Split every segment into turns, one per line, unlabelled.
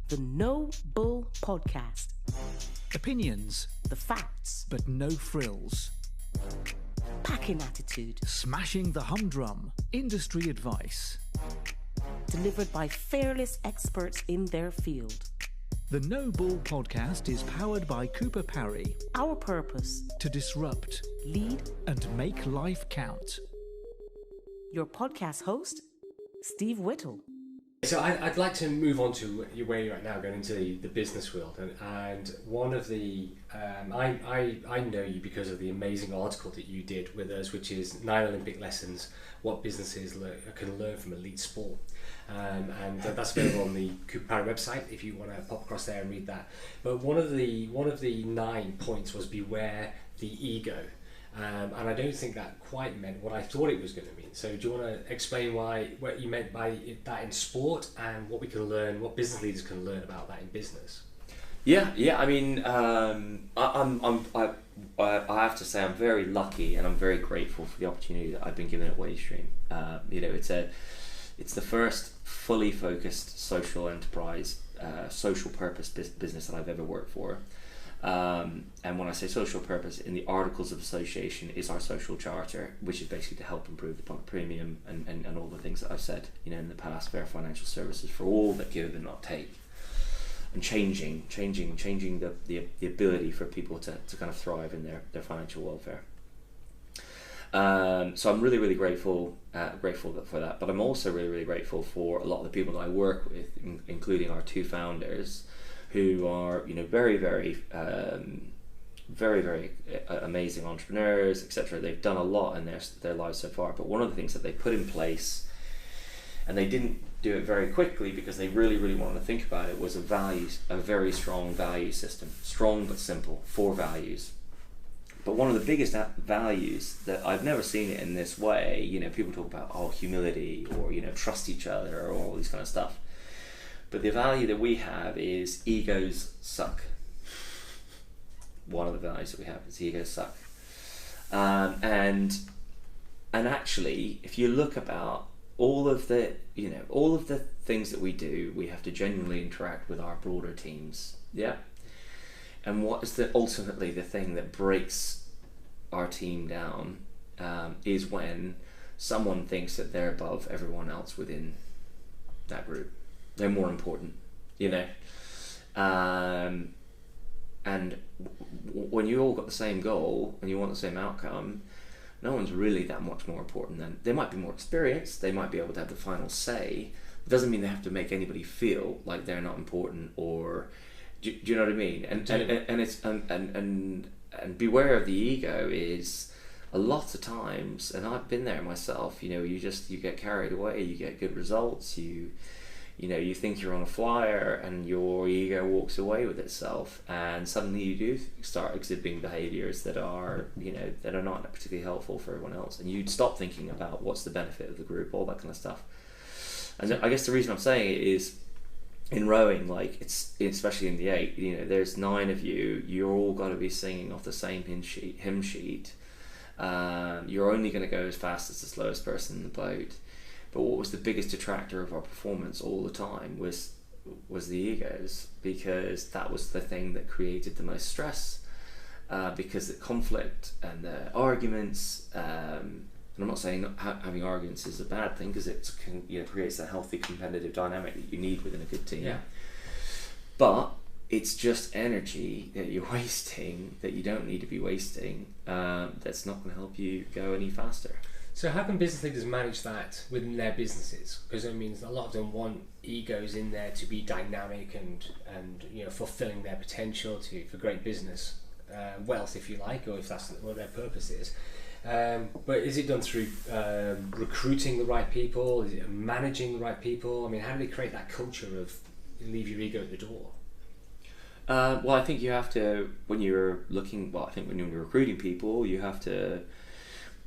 The No Bull Podcast.
Opinions,
The facts.
but no frills.
Packing attitude.
Smashing the humdrum. Industry advice.
Delivered by fearless experts in their field.
The No Bull Podcast is powered by Cooper Parry
Our purpose.
to disrupt
Lead.
and make life count.
Your podcast host, Steve Whittle.
So I'd like to move on to where you're at now, going into the business world, and one of the I know you because of the amazing article that you did with us, which is 9 Olympic lessons what businesses can learn from elite sport, and that's available on the Cooper website if you want to pop across there and read that. But one of the 9 points was beware the ego. And I don't think that quite meant what I thought it was going to mean. So do you want to explain what you meant by that in sport, and what we can learn, what business leaders can learn about that in business?
Yeah. I mean, I have to say I'm very lucky and I'm very grateful for the opportunity that I've been given at Wagestream. It's the first fully focused social enterprise, social purpose business that I've ever worked for. And when I say social purpose, in the Articles of Association is our social charter, which is basically to help improve the premium and all the things that I've said, in the past, fair financial services for all that give and not take, and changing the ability for people to kind of thrive in their financial welfare. So I'm really grateful for that, but I'm also really grateful for a lot of the people that I work with, including our 2 founders, who are very amazing entrepreneurs, etc. They've done a lot in their lives so far, but one of the things that they put in place, and they didn't do it very quickly because they really wanted to think about it, was a very strong value system, strong but simple, 4 values. But one of the biggest values that I've never seen it in this way, people talk about humility or trust each other or all these kind of stuff. But the value that we have is egos suck. One of the values that we have is egos suck. And actually, if you look about all of the things that we do, we have to genuinely interact with our broader teams. Yeah. And what is ultimately the thing that breaks our team down is when someone thinks that they're above everyone else within that group. They're more important, and when you all got the same goal and you want the same outcome, no one's really that much more important than. They might be more experienced, they might be able to have the final say. It doesn't mean they have to make anybody feel like they're not important, or do you know what I mean? And beware of the ego is a lot of times, and I've been there myself. You get carried away, you get good results, you think you're on a flyer, and your ego walks away with itself, and suddenly you do start exhibiting behaviors that are not particularly helpful for everyone else, and you'd stop thinking about what's the benefit of the group, all that kind of stuff. And I guess the reason I'm saying it is, in rowing, especially in the 8, there's 9 of you. You're all got to be singing off the same hymn sheet. You're only going to go as fast as the slowest person in the boat. But what was the biggest detractor of our performance all the time was the egos, because that was the thing that created the most stress, because the conflict and the arguments, and I'm not saying having arguments is a bad thing, because it creates a healthy competitive dynamic that you need within a good team.
Yeah.
But it's just energy that you're wasting, that you don't need to be wasting, that's not going to help you go any faster.
So how can business leaders manage that within their businesses? Because it means a lot of them want egos in there to be dynamic and fulfilling their potential for great business wealth, if you like, or if that's what their purpose is. But is it done through recruiting the right people? Is it managing the right people? I mean, how do they create that culture of leave your ego at the door?
Well, I think you have to, when you're recruiting people, you have to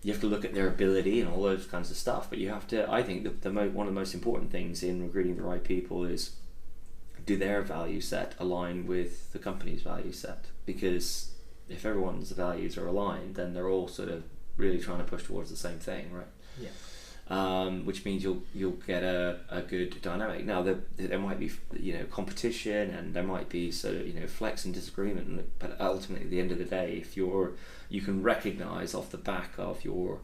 look at their ability and all those kinds of stuff. But you have to, I think one of the most important things in recruiting the right people is, do their value set align with the company's value set? Because if everyone's values are aligned, then they're all sort of really trying to push towards the same thing, right?
Yeah.
which means you'll get a good dynamic. Now there might be competition, and there might be sort of flex and disagreement, but ultimately at the end of the day, if you can recognise off the back of your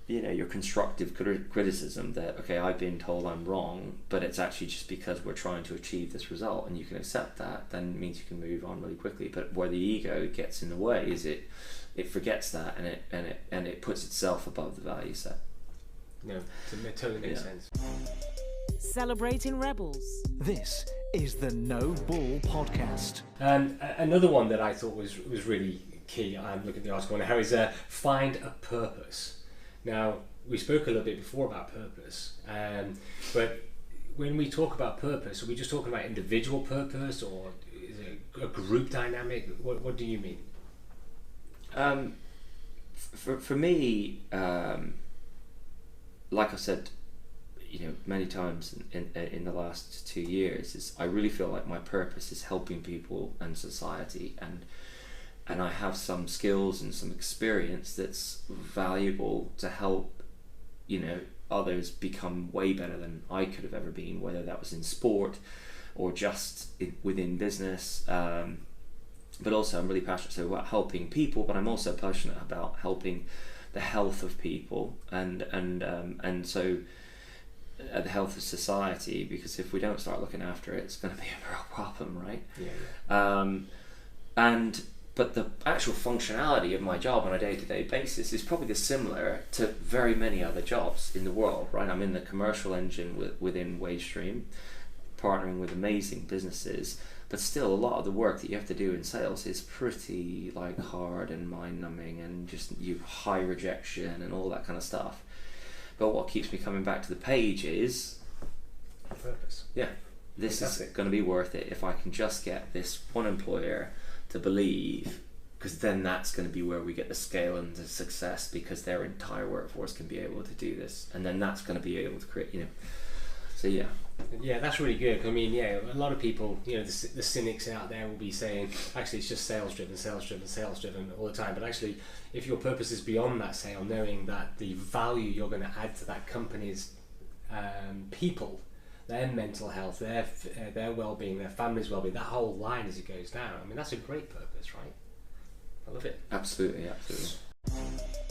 your constructive criticism that, okay, I've been told I'm wrong, but it's actually just because we're trying to achieve this result, and you can accept that, then it means you can move on really quickly. But where the ego gets in the way is it forgets that, and it puts itself above the value set.
No, it totally makes sense.
Celebrating rebels.
This is the No Bull Podcast.
Another one that I thought was really key, I'm looking at the article now, is find a purpose. Now, we spoke a little bit before about purpose, but when we talk about purpose, are we just talking about individual purpose, or is it a group dynamic? What do you mean?
For me, like I said, many times in the last 2 years, is I really feel like my purpose is helping people and society, and I have some skills and some experience that's valuable to help others become way better than I could have ever been, whether that was in sport or just within business. But also I'm really passionate about helping people, but I'm also passionate about helping the health of people and so the health of society, because if we don't start looking after it, it's going to be a real problem, right? But the actual functionality of my job on a day-to-day basis is probably similar to very many other jobs in the world, right? I'm in the commercial engine within Wagestream, partnering with amazing businesses, but still a lot of the work that you have to do in sales is pretty hard and mind-numbing, and just high rejection and all that kind of stuff. But what keeps me coming back to the page is
Purpose.
Yeah, this is going to be worth it if I can just get this one employer to believe, because then that's going to be where we get the scale and the success, because their entire workforce can be able to do this, and then that's going to be able to create, so yeah, that's really good. I mean, a lot of people, the cynics out there will be saying, actually it's just sales driven all the time, but actually if your purpose is beyond that sale, knowing that the value you're going to add to that company's people, their mental health, their well-being, their family's well-being, that whole line as it goes down. I mean, that's a great purpose, right? I love it. Absolutely.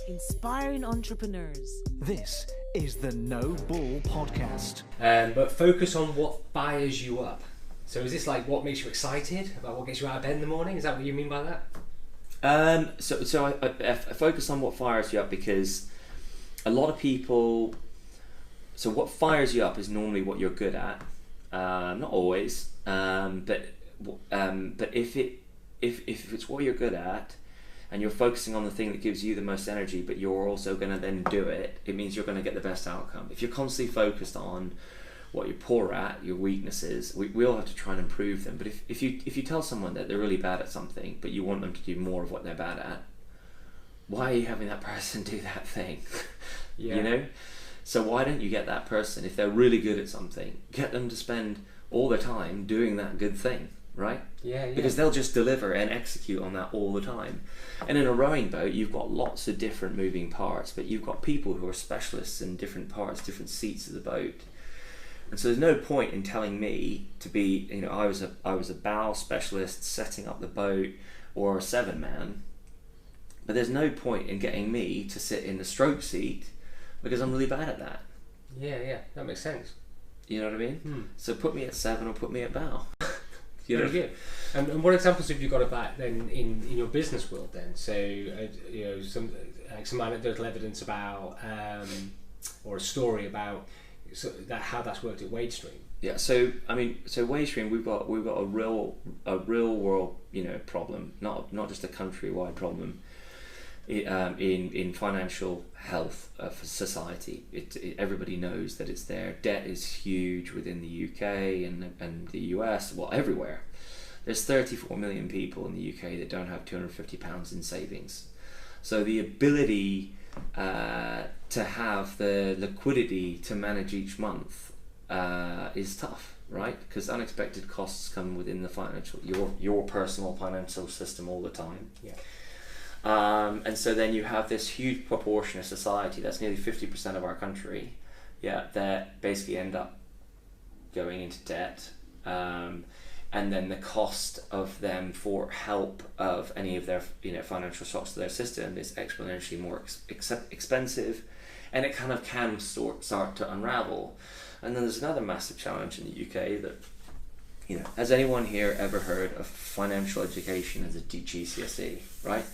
Inspiring entrepreneurs.
This is the No Bull Podcast.
But focus on what fires you up. So is this what makes you excited, about what gets you out of bed in the morning? Is that what you mean by that?
So I focus on what fires you up, because a lot of people. So what fires you up is normally what you're good at, not always, but if it's what you're good at, and you're focusing on the thing that gives you the most energy, but you're also going to then do it, it means you're going to get the best outcome. If you're constantly focused on what you're poor at, your weaknesses, we all have to try and improve them. But if you tell someone that they're really bad at something, but you want them to do more of what they're bad at, why are you having that person do that thing? So why don't you get that person, if they're really good at something, get them to spend all their time doing that good thing, right?
Yeah.
Because they'll just deliver and execute on that all the time. And in a rowing boat, you've got lots of different moving parts, but you've got people who are specialists in different parts, different seats of the boat. And so there's no point in telling me to be, I was a bow specialist setting up the boat, or a 7-man, but there's no point in getting me to sit in the stroke seat, because I'm really bad at that.
Yeah, that makes sense.
You know what I mean? So put me at 7 or put me at bow.
Very good. And what examples have you got of that then in your business world then? So some anecdotal evidence about or a story about how that's worked at Wagestream.
Yeah. So Wagestream, we've got a real world problem, not just a countrywide problem. In financial health for society, everybody knows that it's there. Debt is huge within the UK and the US, everywhere. There's 34 million people in the UK that don't have £250 in savings. So the ability to have the liquidity to manage each month is tough, right? Because unexpected costs come within the your personal financial system all the time.
Yeah.
And so then you have this huge proportion of society, that's nearly 50% of our country, that basically end up going into debt. And then the cost of them for help of any of their financial shocks to their system is exponentially more expensive, and it kind of can start to unravel. And then there's another massive challenge in the UK that, has anyone here ever heard of financial education as a GCSE, right?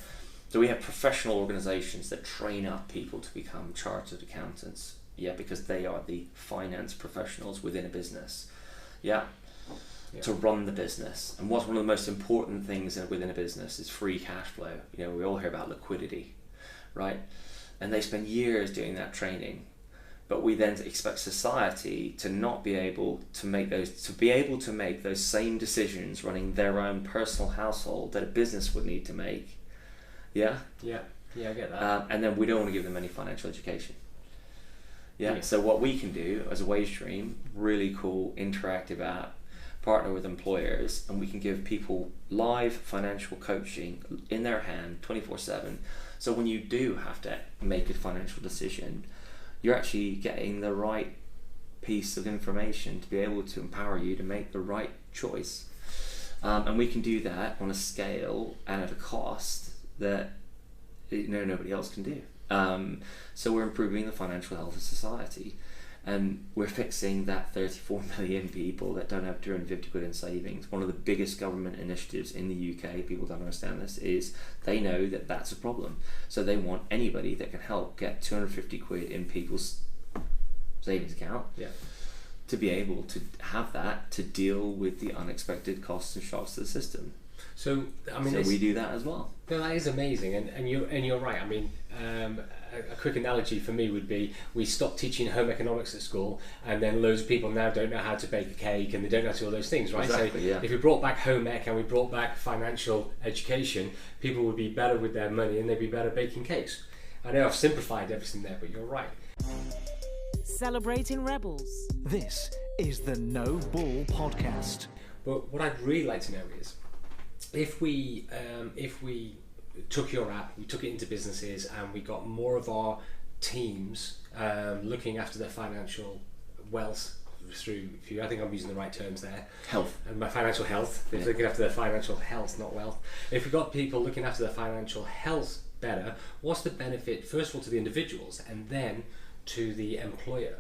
So we have professional organisations that train up people to become chartered accountants, because they are the finance professionals within a business, to run the business. And what's one of the most important things within a business is free cash flow. We all hear about liquidity, right? And they spend years doing that training, but we then expect society to not be able to make those same decisions running their own personal household that a business would need to make. I get that. And then we don't want to give them any financial education. So what we can do as a Wagestream, really cool interactive app, partner with employers, and we can give people live financial coaching in their hand 24/7. So when you do have to make a financial decision, you're actually getting the right piece of information to be able to empower you to make the right choice. And we can do that on a scale and at a cost that nobody else can do. So we're improving the financial health of society, and we're fixing that 34 million people that don't have 250 quid in savings. One of the biggest government initiatives in the UK, people don't understand this, is they know that that's a problem. So they want anybody that can help get 250 quid in people's savings account to be able to have that to deal with the unexpected costs and shocks to the system.
So
we do that as well.
No, that is amazing, and you're right. I mean, a quick analogy for me would be, we stopped teaching home economics at school, and then loads of people now don't know how to bake a cake, and they don't know how to do all those things, right?
Exactly,
so if we brought back home ec and we brought back financial education, people would be better with their money and they'd be better baking cakes. I know I've simplified everything there, but you're right.
Celebrating rebels.
This is the No Bull Podcast.
But what I'd really like to know is, if we took your app, we took it into businesses, and we got more of our teams looking after their financial wealth through, I think I'm using the right terms there.
Health.
And my financial health. They're looking after their financial health, not wealth. If we got people looking after their financial health better, what's the benefit, first of all, to the individuals, and then to the employer?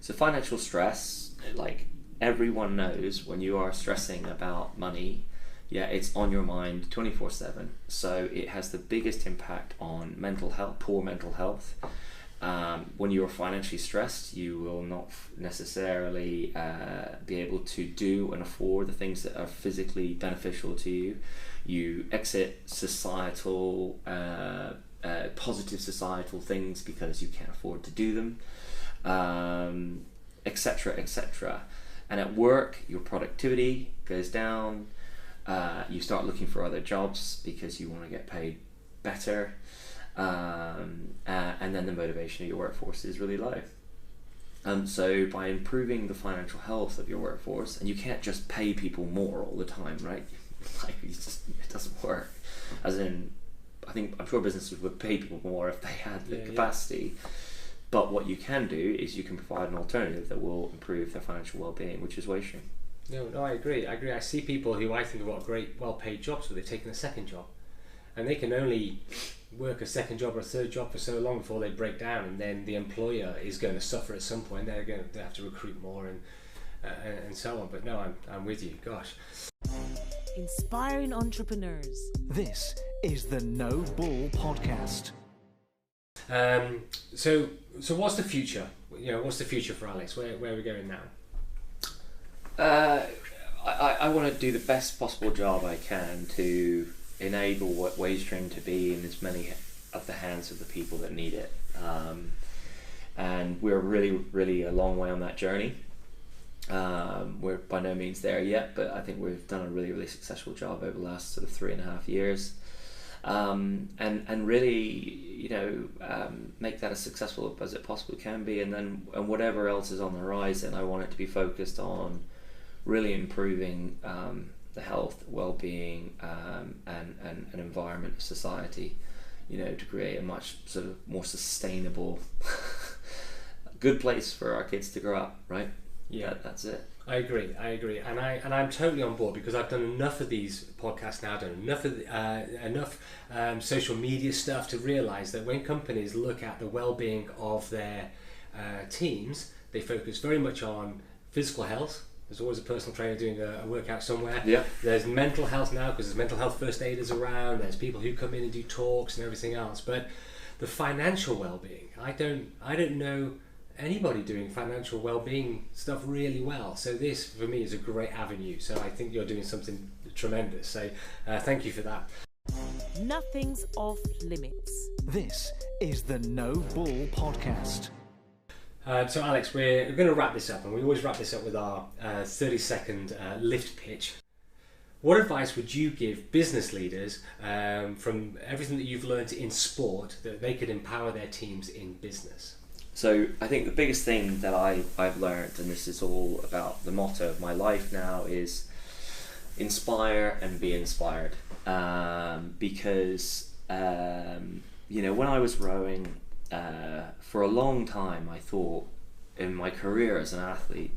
So financial stress, like everyone knows, when you are stressing about money, it's on your mind 24/7. So it has the biggest impact on mental health, poor mental health. When you're financially stressed, you will not necessarily be able to do and afford the things that are physically beneficial to you. You exit societal, positive societal things because you can't afford to do them, etc., etc. And at work, your productivity goes down. You start looking for other jobs because you want to get paid better, and then the motivation of your workforce is really low. So by improving the financial health of your workforce, and you can't just pay people more all the time, right? It doesn't work. As in, I'm sure businesses would pay people more if they had the capacity. But what you can do is you can provide an alternative that will improve their financial well-being, which is Wagestream. No,
I agree. I see people who I think have got great, well-paid jobs, but they've taken a second job, and they can only work a second job or a third job for so long before they break down, and then the employer is going to suffer at some point. They're going to have to recruit more and so on. But no, I'm with you. Gosh.
Inspiring entrepreneurs.
This is the No Bull Podcast.
So what's the future? What's the future for Alex? Where are we going now?
I want to do the best possible job I can to enable what Wagestream to be in as many of the hands of the people that need it. And we're really, really a long way on that journey. We're by no means there yet, but I think we've done a really, really successful job over the last sort of 3.5 years. And really, make that as successful as it possibly can be, and whatever else is on the horizon, I want it to be focused on really improving the health, well-being, and an environment of society, to create a much sort of more sustainable, good place for our kids to grow up, right? Yeah, that's it.
I agree, and I'm totally on board, because I've done enough of these podcasts now, done enough social media stuff to realise that when companies look at the well-being of their teams, they focus very much on physical health. There's always a personal trainer doing a workout somewhere.
Yeah.
There's mental health now, because there's mental health first aiders around. There's people who come in and do talks and everything else. But the financial well-being, I don't know anybody doing financial well-being stuff really well. So this, for me, is a great avenue. So I think you're doing something tremendous. So thank you for that.
Nothing's off limits.
This is the No Bull Podcast.
So Alex, we're going to wrap this up, and we always wrap this up with our 30-second lift pitch. What advice would you give business leaders from everything that you've learned in sport that they could empower their teams in business?
So I think the biggest thing that I've learned, and this is all about the motto of my life now, is inspire and be inspired. Because when I was rowing, for a long time I thought in my career as an athlete,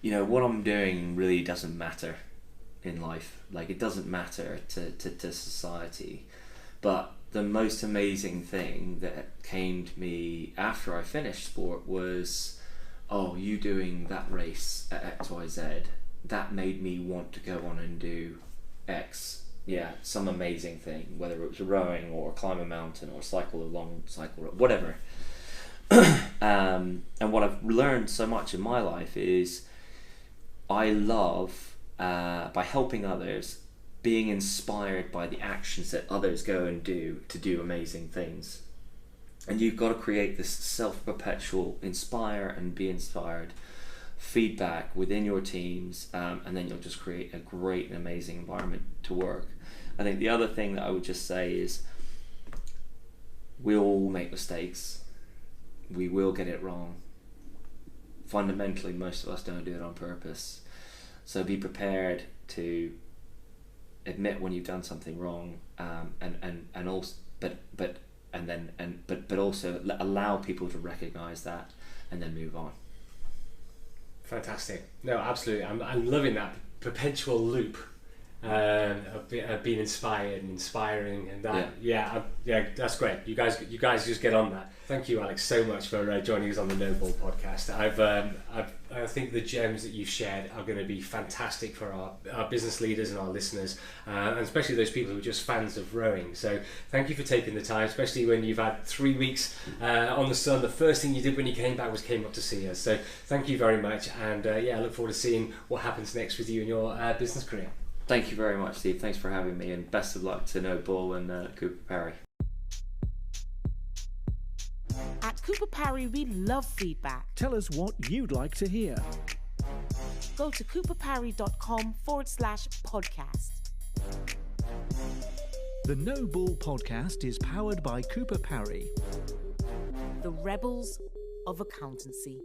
what I'm doing really doesn't matter in life. Like, it doesn't matter to society. But the most amazing thing that came to me after I finished sport was, you doing that race at XYZ, that made me want to go on and do X. Yeah, some amazing thing, whether it was rowing or climb a mountain or cycle a long cycle, whatever. And what I've learned so much in my life is I love, by helping others, being inspired by the actions that others go and do to do amazing things. And you've got to create this self-perpetual inspire and be inspired feedback within your teams, and then you'll just create a great and amazing environment to work. I think the other thing that I would just say is we all make mistakes. We will get it wrong. Fundamentally, most of us don't do it on purpose. So be prepared to admit when you've done something wrong, and also but also allow people to recognize that and then move on.
Fantastic. No, absolutely. I'm loving that perpetual loop of being inspired and inspiring, and that. Yeah, that's great. You guys just get on that. Thank you, Alex, so much for joining us on the No Bull podcast. I think the gems that you've shared are going to be fantastic for our business leaders and our listeners, and especially those people who are just fans of rowing. So thank you for taking the time, especially when you've had 3 weeks on the sun. The first thing you did when you came back was came up to see us. So thank you very much, and I look forward to seeing what happens next with you in your business career.
Thank you very much, Steve. Thanks for having me, and best of luck to No Bull and Cooper Parry.
At Cooper Parry, we love feedback.
Tell us what you'd like to hear.
Go to cooperparry.com/podcast.
The No Bull Podcast is powered by Cooper Parry.
The Rebels of Accountancy.